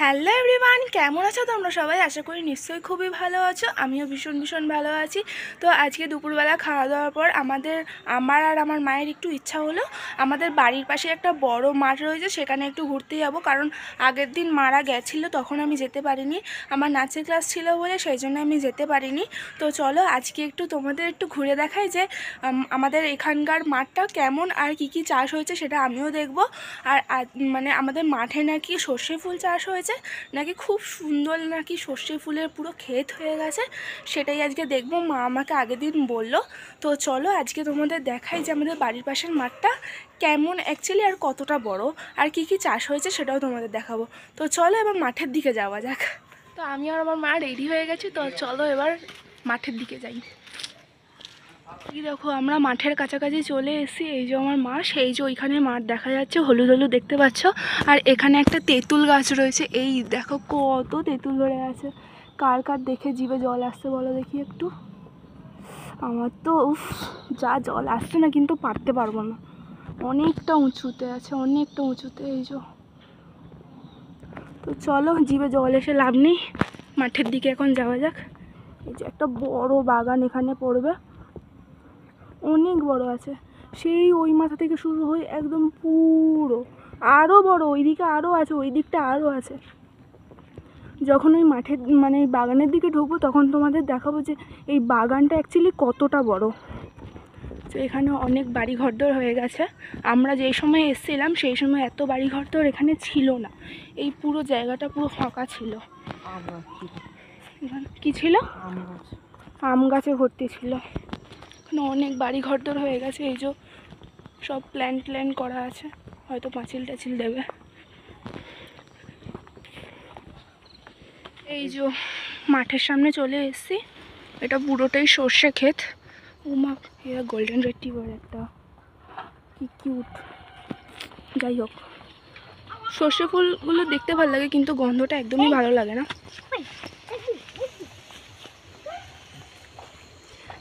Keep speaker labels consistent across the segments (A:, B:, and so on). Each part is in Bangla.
A: হ্যালো এভরিওয়ান, কেমন আছো তোমরা সবাই? আশা করি নিশ্চয়ই খুবই ভালো আছো। আমিও ভীষণ ভালো আছি। তো আজকে দুপুরবেলা খাওয়া দাওয়ার পর আমার আর আমার মায়ের একটু ইচ্ছা হলো আমাদের বাড়ির পাশে একটা বড় মাঠ রয়েছে, সেখানে একটু ঘুরতে যাব। কারণ আগের দিন মারা গেছিলো, তখন আমি যেতে পারিনি, আমার নাচের ক্লাস ছিল বলে, সেই জন্য আমি যেতে পারিনি। তো চলো আজকে একটু তোমাদের একটু ঘুরে দেখাই যে আমাদের এখানকার মাঠটা কেমন আর কি কি চাষ হয়েছে সেটা আমিও দেখব। আর মানে আমাদের মাঠে নাকি সর্ষে ফুল চাষ হয়েছে, নাকি খুব সুন্দর, নাকি সর্ষে ফুলের পুরো ক্ষেত হয়ে গেছে, সেটাই আজকে দেখবো। মা আমাকে আগের দিন বললো। তো চলো আজকে তোমাদের দেখাই যে আমাদের বাড়ির পাশের মাঠটা কেমন অ্যাকচুয়ালি আর কতটা বড়, আর কি কি চাষ হয়েছে সেটাও তোমাদের দেখাবো। তো চলো এবার মাঠের দিকে যাওয়া যাক। তো আমি আর আমার মা রেডি হয়ে গেছি, তো চলো এবার মাঠের দিকে যাই। এই দেখো আমরা মাঠের কাছাকাছি চলে এসেছি। এই যে আমার মা, সেই যে ওইখানে মাঠ দেখা যাচ্ছে, হলুদ হলুদ দেখতে পাচ্ছ। আর এখানে একটা তেঁতুল গাছ রয়েছে, এই দেখো কত তেঁতুল ধরে আছে। কার কার দেখে জিভে জল আসছে বলো দেখি একটু? আমার তো উফ, যা জল আসছে না, কিন্তু পারতে পারবো না, অনেকটা উঁচুতে আছে, অনেকটা উঁচুতে। এই যে, তো চলো জিভে জল এসে লাভ নেই, মাঠের দিকে এখন যাওয়া যাক। এই যে একটা বড় বাগান এখানে পড়বে, অনেক বড় আছে, সেই ওই মাথা থেকে শুরু হয়ে একদম পুরো আরও বড়, ওইদিকে আরও আছে, ওই দিকটা আরও আছে। যখন ওই মাঠের মানে বাগানের দিকে ঢুকবো তখন তোমাদের দেখাবো যে এই বাগানটা অ্যাকচুয়ালি কতটা বড়। তো এখানে অনেক বাড়ি ঘরদোর হয়ে গেছে। আমরা যেই সময় এসেছিলাম সেই সময় এত বাড়ি ঘরদোর এখানে ছিল না, এই পুরো জায়গাটা পুরো ফাঁকা ছিল। কি ছিল? আম গাছে ভর্তি ছিল। এখানে অনেক বাড়ি ঘরদোর হয়ে গেছে, এই যে সব প্ল্যান করা আছে, হয়তো পাঁচিল টাচিল দেবে। এই যে মাঠের সামনে চলে এসেছি, এটা পুরোটাই সর্ষে ক্ষেত। উমা, এরা গোল্ডেন রিট্রিভার একটা, কি কিউট। যাই হোক, সর্ষে ফুলগুলো দেখতে ভালো লাগে, কিন্তু গন্ধটা একদমই ভালো লাগে না,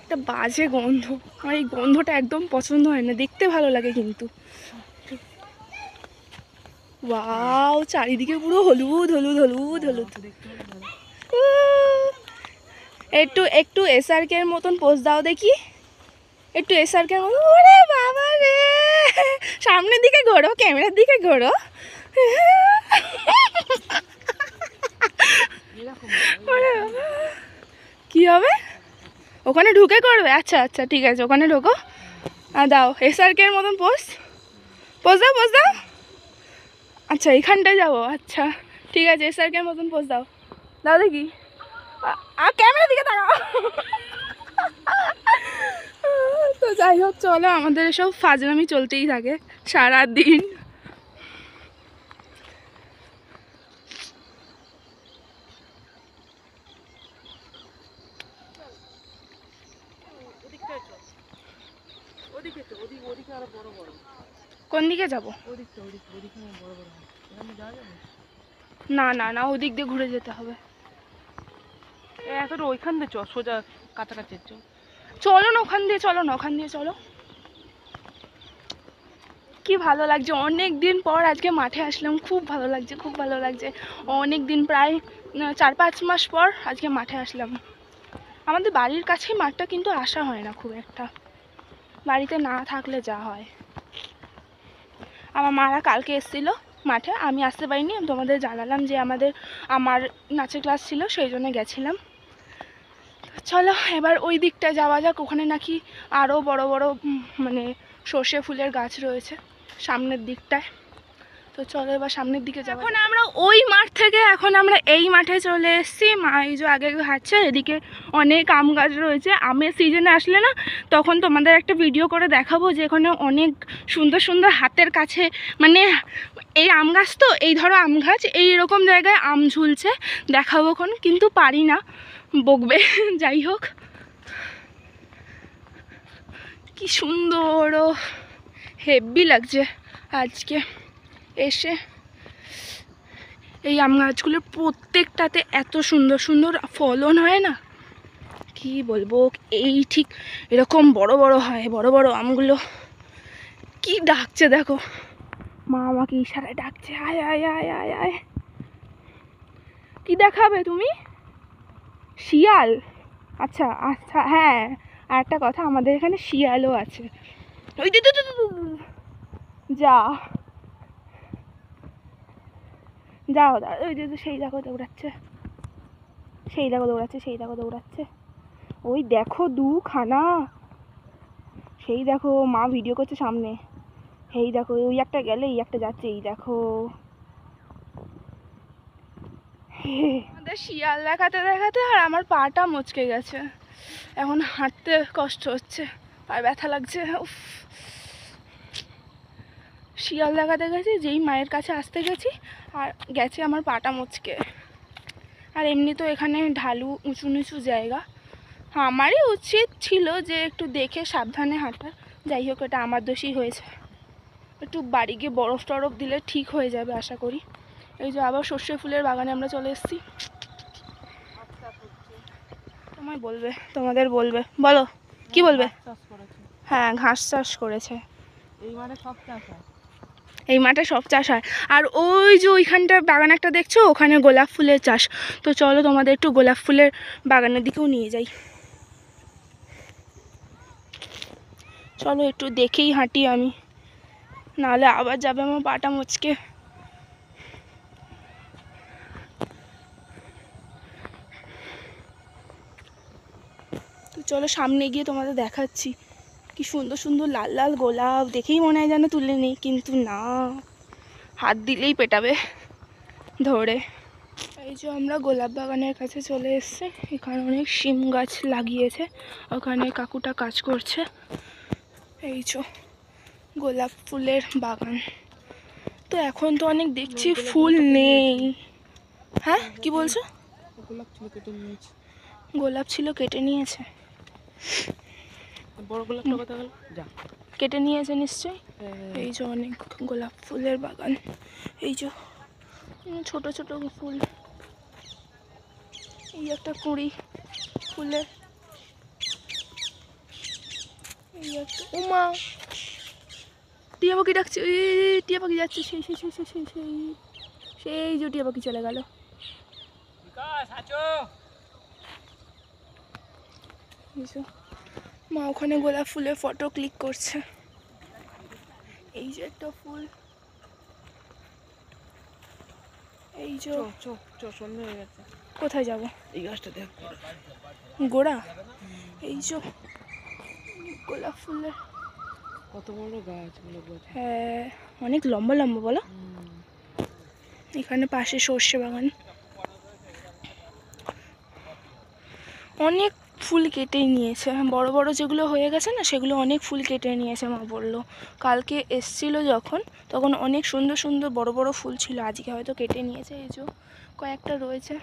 A: একটা বাজে গন্ধ। আমার এই গন্ধটা একদম পছন্দ হয় না, দেখতে ভালো লাগে কিন্তু। ওয়াও, চারিদিকে পুরো হলুদ হলুদ হলুদ হলুদ। একটু একটু এসআরকের মতন পোজ দাও দেখি, একটু এসআরকের মতন। ওরে বাবা রে, সামনের দিকে ঘোরো, ক্যামেরার দিকে ঘোরো। কি হবে ওখানে ঢুকে করবে? আচ্ছা আচ্ছা ঠিক আছে, ওখানে ঢোকো, দাও এসআরকের মতন পোজ, পোজ দাও। আচ্ছা এখানটায় যাবো, আচ্ছা ঠিক আছে, এসআরকের মতন পোজ দাও, দাও দেখি, ক্যামেরার দিকে তাকাও। তো যাই হোক, চলো আমাদের সব ফাজলামি চলতেই থাকে সারাদিন। কোন দিকে যাবো? না না না, ওদিক দিয়ে ঘুরে যেতে হবে।
B: এখন ওইখান দিয়ে চল, সোজা কাছাকাছি
A: চলো না ওখান দিয়ে, চলো না ওখান দিয়ে, চলো। কি ভালো লাগছে, অনেক দিন পর আজকে মাঠে আসলাম, খুব ভালো লাগছে, খুব ভালো লাগছে। অনেক দিন, প্রায় 4-5 মাস পর আজকে মাঠে আসলাম। আমাদের বাড়ির কাছেই মাঠটা, কিন্তু আসা হয় না খুব একটা, বাড়িতে না থাকলে যা হয়। আমার মারা কালকে এসেছিলো মাঠে, আমি আসতে পারিনি, আমি তোমাদের জানালাম যে আমার নাচের ক্লাস ছিল, সেই জন্য গেছিলাম। চলো এবার ওই দিকটা যাওয়া যাক, ওখানে নাকি আরও বড় বড় মানে সর্ষে ফুলের গাছ রয়েছে সামনের দিকটায়। তো চলো এবার সামনের দিকে যাবো। এখন আমরা ওই মাঠ থেকে এখন আমরা এই মাঠে চলে এসেছি। মা এই যে আগে হাঁটছে, এদিকে অনেক আম গাছ রয়েছে। আমের সিজনে আসলে না, তখন তোমাদের একটা ভিডিও করে দেখাবো যে এখানে অনেক সুন্দর সুন্দর হাতের কাছে, মানে এই আম গাছ, তো এই ধরো আম গাছ, এইরকম জায়গায় আম ঝুলছে, দেখাবো এখন, কিন্তু পারি না, বকবে। যাই হোক, কি সুন্দর, হেভি লাগছে আজকে এসে। এই আম গাছগুলোর প্রত্যেকটাতে এত সুন্দর সুন্দর ফলন হয় না, কি বলবো, এই ঠিক এরকম বড় বড় হয়, বড় বড় আমগুলো। কি ডাকছে দেখো, মা আমাকে ইশারায় ডাকছে, আয় আয় আয় আয় আয়। কি দেখাবে তুমি? শিয়াল? আচ্ছা আচ্ছা, হ্যাঁ আর একটা কথা, আমাদের এখানে শিয়ালও আছে। ওই যা যাও দাঁড়া, ওই সেই দেখো দৌড়াচ্ছে, সেই দেখো দৌড়াচ্ছে, সেই দেখো দৌড়াচ্ছে, ওই দেখো দুখানা, সেই দেখো মা ভিডিও করছে সামনে, এই দেখো ওই একটা গেলে এই একটা যাচ্ছে, এই দেখো। আমাদের শিয়াল দেখাতে দেখাতে আর আমার পাটা মচকে গেছে, এখন হাঁটতে কষ্ট হচ্ছে, পায়ে ব্যথা লাগছে। উফ, শিয়াল দেখাতে গেছি, যেই মায়ের কাছে আসতে গেছি আর গেছে আমার পাটা মচকে। আর এমনি তো এখানে ঢালু উঁচু নিচু জায়গা, আমারই উচিত ছিল যে একটু দেখে সাবধানে হাঁটা। যাই হোক, এটা আমার দোষই হয়েছে। একটু বাড়ি গিয়ে বরফ টরফ দিলে ঠিক হয়ে যাবে আশা করি। এই যে আবার সর্ষে ফুলের বাগানে আমরা চলে এসেছি। তোমায় বলবে, তোমাদের বলবে, বলো কি বলবে? হ্যাঁ, ঘাস চাষ করেছে।
B: এই মাঠে সব চাষ হয়,
A: এই মাঠে সব চাষ হয়। আর ওই যে ওইখানটা বাগান একটা দেখছো, ওখানে গোলাপ ফুলের চাষ। তো চলো তোমাদের একটু গোলাপ ফুলের বাগানের দিকেও নিয়ে যাই। চলো একটু দেখেই হাঁটি আমি, নাহলে আবার যাবে আমার পাটা মুচকে। তো চলো সামনে গিয়ে তোমাদের দেখাচ্ছি কি সুন্দর সুন্দর লাল লাল গোলাপ, দেখেই মনে হয় যেন তুলে নেই, কিন্তু না, হাত দিলেই পেটাবে ধরে। এই যে আমরা গোলাপ বাগানের কাছে চলে এসেছি, এখানে অনেক শিম গাছ লাগিয়েছে, ওখানে কাকুটা কাজ করছে। এই যে গোলাপ ফুলের বাগান। তো এখন তো অনেক দেখছি ফুল নেই। হ্যাঁ কি বলছো?
B: গোলাপ ছিল কেটে নিয়েছে,
A: গোলাপ ছিল কেটে নিয়েছে,
B: বড় গোলাপটা কথা গেল যা
A: কেটে নিয়েছে নিশ্চয়ই। এই যে অনেক গোলাপ ফুলের বাগান, এই যে ছোট ছোট ফুল, এই একটা কুঁড়ি ফুলের, এই একটা, উমা টিয়া পাখি ডাকছে, টিয়া পাখি যাচ্ছে, সেই সেই সেই সেই সেই সেই সেই যে টিয়া পাখি চলে গেল। মা ওখানে গোলাপ ফুলের ফটো ক্লিক করছে। এই যে একটা ফুল, এই যে
B: সন্ধ্যে হয়ে গেছে,
A: কোথায় যাব?
B: এই গাছটা দেখ
A: গোড়া, এই যে গোলাপ ফুলের,
B: কত বড় গাছ, গোলাপ গাছ।
A: হ্যাঁ অনেক লম্বা লম্বা, বলো। এখানে পাশে সর্ষে বাগান, অনেক ফুল কেটে নিয়েছে, বড় বড় যেগুলো হয়ে গেছে না, সেগুলো অনেক ফুল কেটে নিয়েছে। মা বললো কালকে এসছিল যখন, তখন অনেক সুন্দর সুন্দর বড় বড় ফুল ছিল, আজকে হয়তো কেটে নিয়েছে। এই যে কয়েকটা রয়েছে,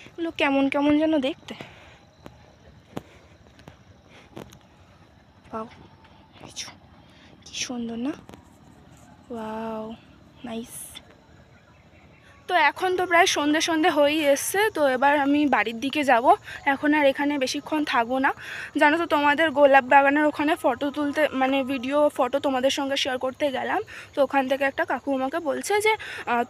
A: এগুলো কেমন কেমন যেন দেখতে। পাও কি সুন্দর না, ওয়াও নাইস। তো এখন তো প্রায় সন্ধে সন্ধে হয়েই এসছে, তো এবার আমি বাড়ির দিকে যাব। এখন আর এখানে বেশিক্ষণ থাকবো না। জানো তো, তোমাদের গোলাপ বাগানের ওখানে ফটো তুলতে, মানে ভিডিও ফটো তোমাদের সঙ্গে শেয়ার করতে গেলাম, তো ওখান থেকে একটা কাকু আমাকে বলছে যে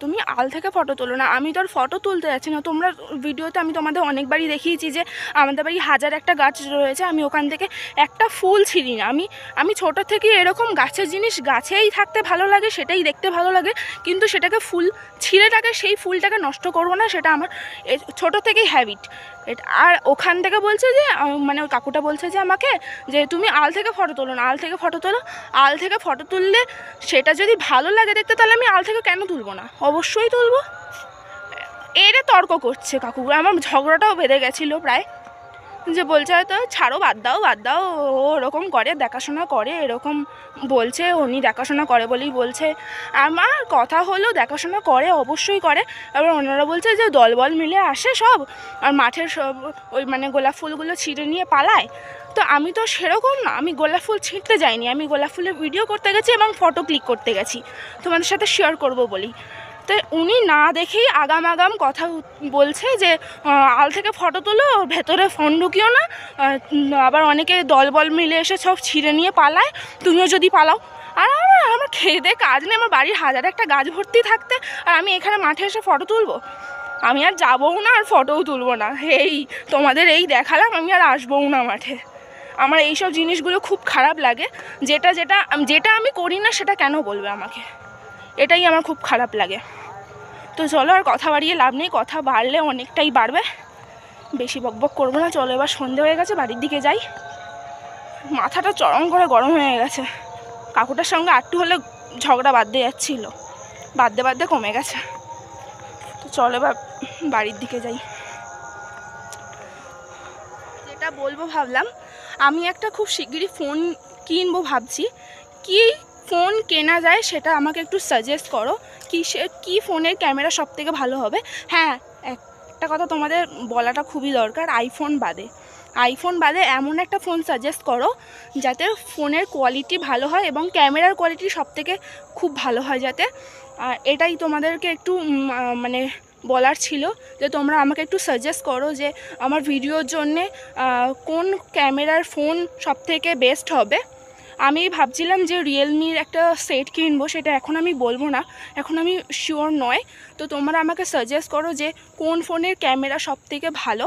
A: তুমি আল থেকে ফটো তোলো না। আমি তো আর ফটো তুলতে যাচ্ছি না, তোমরা ভিডিওতে আমি তোমাদের অনেকবারই দেখিয়েছি যে আমাদের বাড়ি হাজার একটা গাছ রয়েছে, আমি ওখান থেকে একটা ফুল ছিঁড়ি না। আমি ছোটো থেকে এরকম গাছের জিনিস গাছেই থাকতে ভালো লাগে, সেটাই দেখতে ভালো লাগে, কিন্তু সেটাকে ফুল ছিঁড়েটাকে, সেই ফুলটাকে নষ্ট করবো না, সেটা আমার ছোটো থেকেই হ্যাবিট। আর ওখান থেকে বলছে যে, মানে ওই কাকুটা বলছে যে আমাকে, যে তুমি আল থেকে ফটো তোলো না, আল থেকে ফটো তোলো। আল থেকে ফটো তুললে সেটা যদি ভালো লাগে দেখতে, তাহলে আমি আল থেকে কেন তুলবো না, অবশ্যই তুলবো। এরে তর্ক করছে কাকু, আমার ঝগড়াটাও বেঁধে গেছিলো প্রায়, যে বলছে হয়তো ছাড়ো, বাদ দাও বাদ দাও, ও ওরকম করে, দেখাশোনা করে, এরকম বলছে, উনি দেখাশোনা করে বলেই বলছে। আমার কথা হলো দেখাশোনা করে, অবশ্যই করে। এবার ওনারা বলছে যে দলবল মিলে আসে সব, আর মাঠের সব ওই মানে গোলাপ ফুলগুলো ছিঁড়ে নিয়ে পালায়। তো আমি তো সেরকম না, আমি গোলাপ ফুল ছিঁড়তে যাইনি, আমি গোলাপ ফুলের ভিডিও করতে গেছি এবং ফটো ক্লিক করতে গেছি, তোমাদের সাথে শেয়ার করব বলেই। তো উনি না দেখেই আগাম আগাম কথা বলছে যে আল থেকে ফটো তোলো, ভেতরে ফোন ঢুকিও না, আবার অনেকে দলবল মিলে এসে সব ছিঁড়ে নিয়ে পালায়, তুমিও যদি পালাও। আর আমার আর আমার খেয়ে দিয়ে কাজ নেই, আমার বাড়ির হাজার একটা গাছ ভর্তি থাকতে, আর আমি এখানে মাঠে এসে ফটো তুলবো? আমি আর যাবও না আর ফটোও তুলবো না। এই তোমাদের এই দেখালাম, আমি আর আসবও না মাঠে। আমার এইসব জিনিসগুলো খুব খারাপ লাগে। যেটা যেটা যেটা আমি করি না সেটা কেন বলবে আমাকে, এটাই আমার খুব খারাপ লাগে। তো চলো, আর কথা বাড়িয়ে লাভ নেই, কথা বাড়লে অনেকটাই বাড়বে। বেশি বকবক করবো না, চলো এবার সন্ধে হয়ে গেছে, বাড়ির দিকে যাই। মাথাটা চরম করে গরম হয়ে গেছে। কাকুটার সঙ্গে একটু হলে ঝগড়া বাঁধতে যাচ্ছিল, বাঁধতে বাঁধতে কমে গেছে। তো চলো এবার বাড়ির দিকে যাই। যেটা বলবো ভাবলাম, আমি একটা খুব শিগগিরই ফোন কিনবো ভাবছি। কি ফোন কেনা যায় সেটা আমাকে একটু সাজেস্ট করো। কি ফোনের ক্যামেরা সব থেকে ভালো হবে? হ্যাঁ, একটা কথা তোমাদের বলাটা খুবই দরকার, আইফোন বাদে এমন একটা ফোন সাজেস্ট করো যাতে ফোনের কোয়ালিটি ভালো হয় এবং ক্যামেরার কোয়ালিটি সব থেকে খুব ভালো হয় যাতে। এটাই তোমাদেরকে একটু মানে বলার ছিল, যে তোমরা আমাকে একটু সাজেস্ট করো যে আমার ভিডিওর জন্যে কোন ক্যামেরার ফোন সব থেকে বেস্ট হবে। আমি ভাবছিলাম যে রিয়েলমির একটা সেট কিনবো, সেটা এখন আমি বলবো না, এখন আমি শিওর নয়। তো তোমরা আমাকে সাজেস্ট করো যে কোন ফোনের ক্যামেরা সব থেকে ভালো।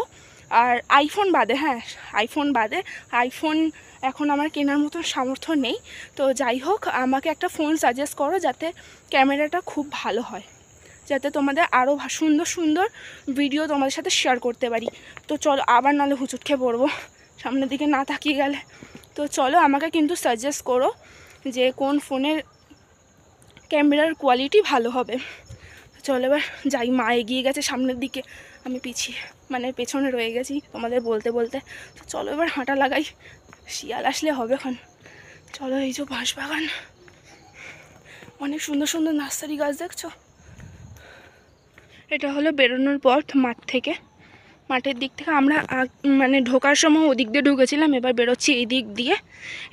A: আর আইফোন বাদে, হ্যাঁ আইফোন এখন আমার কেনার মতন সামর্থ্য নেই। তো যাই হোক, আমাকে একটা ফোন সাজেস্ট করো যাতে ক্যামেরাটা খুব ভালো হয়, যাতে তোমাদের আরও সুন্দর সুন্দর ভিডিও তোমাদের সাথে শেয়ার করতে পারি। তো চলো, আবার নাহলে হুচুট খেয়ে পড়বো সামনের দিকে না তাকিয়ে গেলে। তো চলো, আমাকে কিন্তু সাজেস্ট করো যে কোন ফোনের ক্যামেরার কোয়ালিটি ভালো হবে। চলো এবার যাই, মা এগিয়ে গেছে সামনের দিকে, আমি পেছনে রয়ে গেছি তোমাদের বলতে বলতে। তো চলো এবার হাঁটা লাগাই, শিয়াল আসলে হবে এখন। চলো, এই যে বাঁশবাগান, অনেক সুন্দর সুন্দর নার্সারি গাছ দেখছো। এটা হলো বেরোনোর পথ মাঠ থেকে, মাঠের দিক থেকে আমরা ঢোকার সময় ওদিক দিয়ে ঢুকেছিলাম, এবার বেরোচ্ছি এই দিক দিয়ে।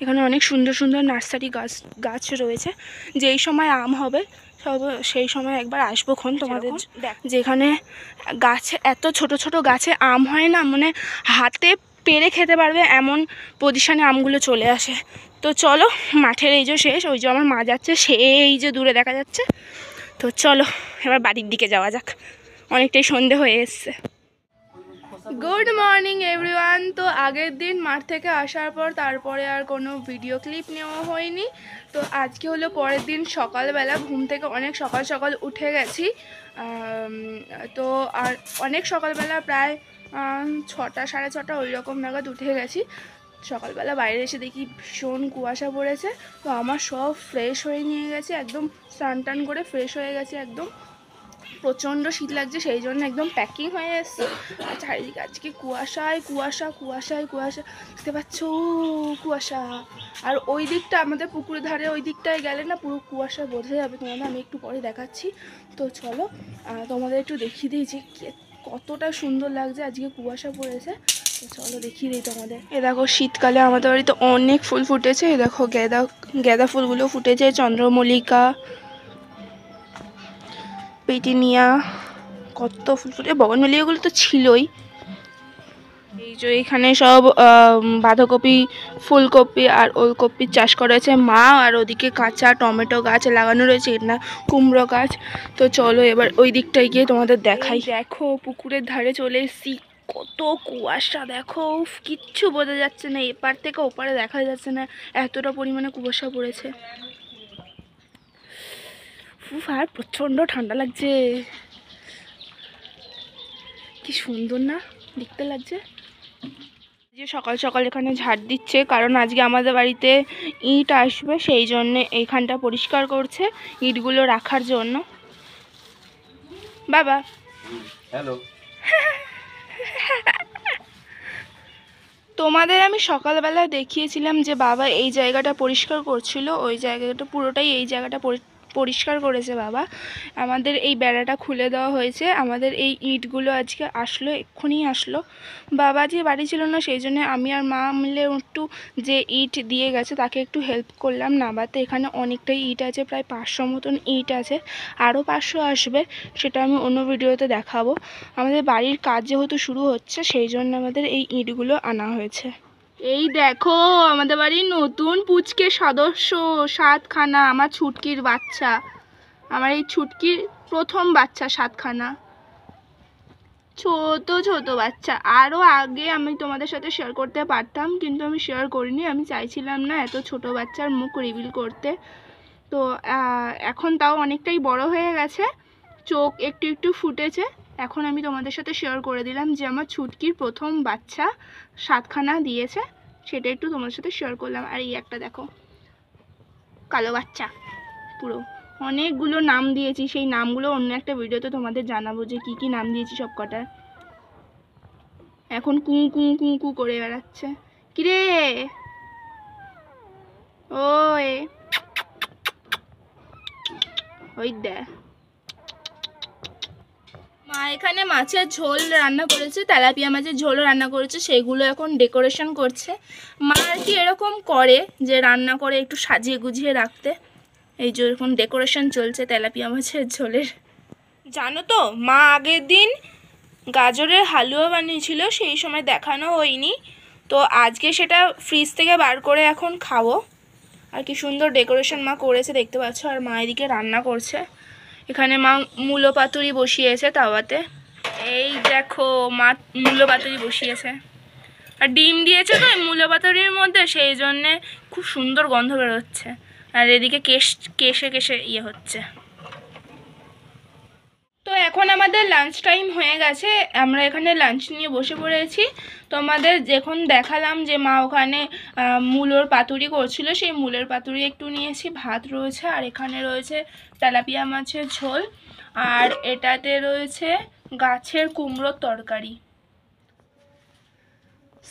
A: এখানে অনেক সুন্দর সুন্দর নার্সারি গাছ রয়েছে। যেই সময় আম হবে সেই সময় একবার আসবো খন তোমাদের, যেখানে গাছে এত ছোট ছোট গাছে আম হয় না, হাতে পেরে খেতে পারবে এমন পজিশানে আমগুলো চলে আসে। তো চলো, মাঠের এই যে শেষ, ওই যে আমার মা যাচ্ছে, সেই যে দূরে দেখা যাচ্ছে। তো চলো এবার বাড়ির দিকে যাওয়া যাক, অনেকটাই সন্ধে হয়ে এসছে। Good morning everyone. তো আগের দিন মাঠ থেকে আসার পর তারপরে আর কোনো ভিডিও ক্লিপ নেওয়া হয়নি। তো আজকে হলো পরের দিন সকালবেলা, ঘুম থেকে অনেক সকাল সকাল উঠে গেছি। তো আর অনেক সকালবেলা, প্রায় 6টা 6:30 ওই রকম নাগাদ উঠে গেছি। সকালবেলা বাইরে এসে দেখি ভীষণ কুয়াশা পড়েছে। তো আমার সব ফ্রেশ হয়ে নিয়ে গেছে, একদম স্নান টান করে ফ্রেশ হয়ে গেছে, একদম প্রচণ্ড শীত লাগছে, সেই জন্য একদম প্যাকিং হয়ে এসছে। আর চারিদিকে আজকে কুয়াশায় কুয়াশা কুয়াশায় কুয়াশা, বুঝতে পারছো, কুয়াশা। আর ওই দিকটা আমাদের পুকুরের ধারে, ওই দিকটায় গেলে না পুরো কুয়াশা বোঝা যাবে তোমাদের, আমি একটু পরে দেখাচ্ছি। তো চলো তোমাদের একটু দেখিয়ে দিই যে কতটা সুন্দর লাগছে, আজকে কুয়াশা পড়েছে। তো চলো দেখিয়ে দিই তোমাদের। এ দেখো, শীতকালে আমাদের বাড়িতে অনেক ফুল ফুটেছে। এ দেখো, গাঁদা ফুলগুলো ফুটেছে, চন্দ্রমল্লিকা, পেটিনিয়া, কত ফুল ফুটে, বগনভেলিয়াগুলো তো ছিলই। এই যে এখানে সব বাঁধাকপি, ফুলকপি আর ওলকপির চাষ করেছে মা, আর ওদিকে কাঁচা টমেটো গাছ লাগানো রয়েছে, এটা কুমড়ো গাছ। তো চলো এবার ওই দিকটায় গিয়ে তোমাদের দেখাই। দেখো, পুকুরের ধারে চলে এসেছি, কত কুয়াশা দেখো, কিচ্ছু বোঝা যাচ্ছে না, এপার থেকে ওপারে দেখা যাচ্ছে না, এতটা পরিমাণে কুয়াশা পড়েছে। আর প্রচণ্ড ঠান্ডা লাগছে, কি সুন্দর না দেখতে লাগছে। যে সকাল সকাল এখানে ঝাড় দিচ্ছে, কারণ আজকে আমাদের বাড়িতে ইট আসবে, সেই জন্যে এইখানটা পরিষ্কার করছে ইটগুলো রাখার জন্য। বাবা হ্যালো। তোমাদের আমি সকালবেলা দেখিয়েছিলাম যে বাবা এই জায়গাটা পরিষ্কার করছিল, ওই জায়গাটা পুরোটাই এই জায়গাটা পরিষ্কার করেছে বাবা। আমাদের এই বেড়াটা খুলে দেওয়া হয়েছে, আমাদের এই ইটগুলো আজকে আসলো, এক্ষুনি আসলো। বাবা যে বাড়ি ছিল না, সেই জন্য আমি আর মা মিলে একটু যে ইট দিয়ে গেছে তাকে একটু হেল্প করলাম নামাতে। এখানে অনেকটাই ইট আছে, প্রায় 500 মতন ইট আছে, আরও 500 আসবে, সেটা আমি অন্য ভিডিওতে দেখাবো। আমাদের বাড়ির কাজ যেহেতু শুরু হচ্ছে, সেই জন্য আমাদের এই ইটগুলো আনা হয়েছে। এই দেখো আমাদের বাড়ির নতুন পুচকে সদস্য, 7খানা, আমার ছুটকির বাচ্চা, আমার এই ছুটকির প্রথম বাচ্চা 7খানা, ছোট ছোট বাচ্চা। আরও আগে আমি তোমাদের সাথে শেয়ার করতে পারতাম, কিন্তু আমি শেয়ার করিনি, আমি চাইছিলাম না এত ছোট বাচ্চার মুখ রিভিল করতে। তো এখন তাও অনেকটাই বড় হয়ে গেছে, চোখ একটু একটু ফুটেছে। এখন আমি তোমাদের সাথে শেয়ার করে দিলাম যে আমার ছুটকির প্রথম বাচ্চা 7খানা দিয়েছে, সেটা একটু তোমাদের সাথে শেয়ার করলাম। আর এই একটা দেখো, কালো বাচ্চা পুরো। অনেকগুলো নাম দিয়েছি, সেই নামগুলো অন্য একটা ভিডিওতে তোমাদের জানাবো যে কি কি নাম দিয়েছি সব কটার। এখন কু কু কু কু করে বেড়াচ্ছে। কিরে ওই, ওই দেখ, মা এখানে মাছের ঝোল রান্না করেছে, তেলাপিয়া মাছের ঝোল রান্না করেছে, সেগুলো এখন ডেকোরেশন করছে। মা আর কি এরকম করে যে রান্না করে একটু সাজিয়ে গুজিয়ে রাখতে। এই যে এখন ডেকোরেশন চলছে তেলাপিয়া মাছের ঝোলের। জানো তো মা আগের দিন গাজরের হালুয়া বানিয়েছিল, সেই সময় দেখানো হয়নি, তো আজকে সেটা ফ্রিজ থেকে বার করে এখন খাবো। আর কি সুন্দর ডেকোরেশন মা করেছে দেখতে পাচ্ছ। আর মা এদিকে রান্না করছে, এখানে মা মূলো পাতুরি বসিয়েছে তাওয়াতে। এই দেখো মা মূলো পাতুরি বসিয়েছে, আর ডিম দিয়েছে তো মূলো পাতুরির মধ্যে, সেই জন্যে খুব সুন্দর গন্ধ বেরোচ্ছে। আর এদিকে কেশে কেশে ইয়ে হচ্ছে। তো এখন আমাদের লাঞ্চ টাইম হয়ে গেছে, আমরা এখানে লাঞ্চ নিয়ে বসে পড়েছি। তোমাদের যখন দেখালাম যে মা ওখানে মূলোর পাতুরি করছিল, সেই মূলের পাতুরি একটু নিয়েছি, ভাত রয়েছে, আর এখানে রয়েছে তেলাপিয়া মাছের ঝোল, আর এটাতে রয়েছে গাছের কুমড়োর তরকারি।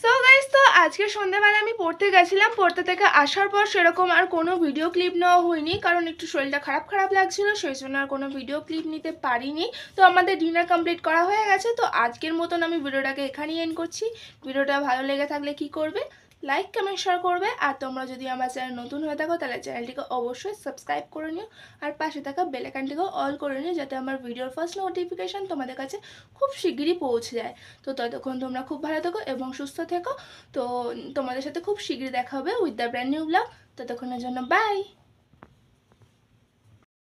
A: সো গাইস, তো আজকে সন্ধ্যাবেলা আমি পড়তে গেছিলাম, পড়তে থেকে আসার পর সেরকম আর কোনো ভিডিও ক্লিপ নেওয়া হয়নি, কারণ একটু শরীরটা খারাপ খারাপ লাগছিল, সেই জন্য আর কোনো ভিডিও ক্লিপ নিতে পারিনি। তো আমাদের ডিনার কমপ্লিট করা হয়ে গেছে, তো আজকের মতন আমি ভিডিওটাকে এখানেই এন্ড করছি। ভিডিওটা ভালো লেগে থাকলে কি করবে, লাইক কমেন্ট শেয়ার করবে, আর তোমরা যদি আমার চ্যানেল নতুন হয়ে থাকো তাহলে চ্যানেলটিকে অবশ্যই সাবস্ক্রাইব করে নিও, আর পাশে থাকা বেল আইকনটিকেও অল করে নিও, যাতে আমার ভিডিওর ফার্স্ট নোটিফিকেশান তোমাদের কাছে খুব শিগগিরই পৌঁছে যায়। তো ততক্ষণ তোমরা খুব ভালো থেকো এবং সুস্থ থেকো। তো তোমাদের সাথে খুব শীঘ্রই দেখা হবে with the brand new blog. ততক্ষণের জন্য বাই।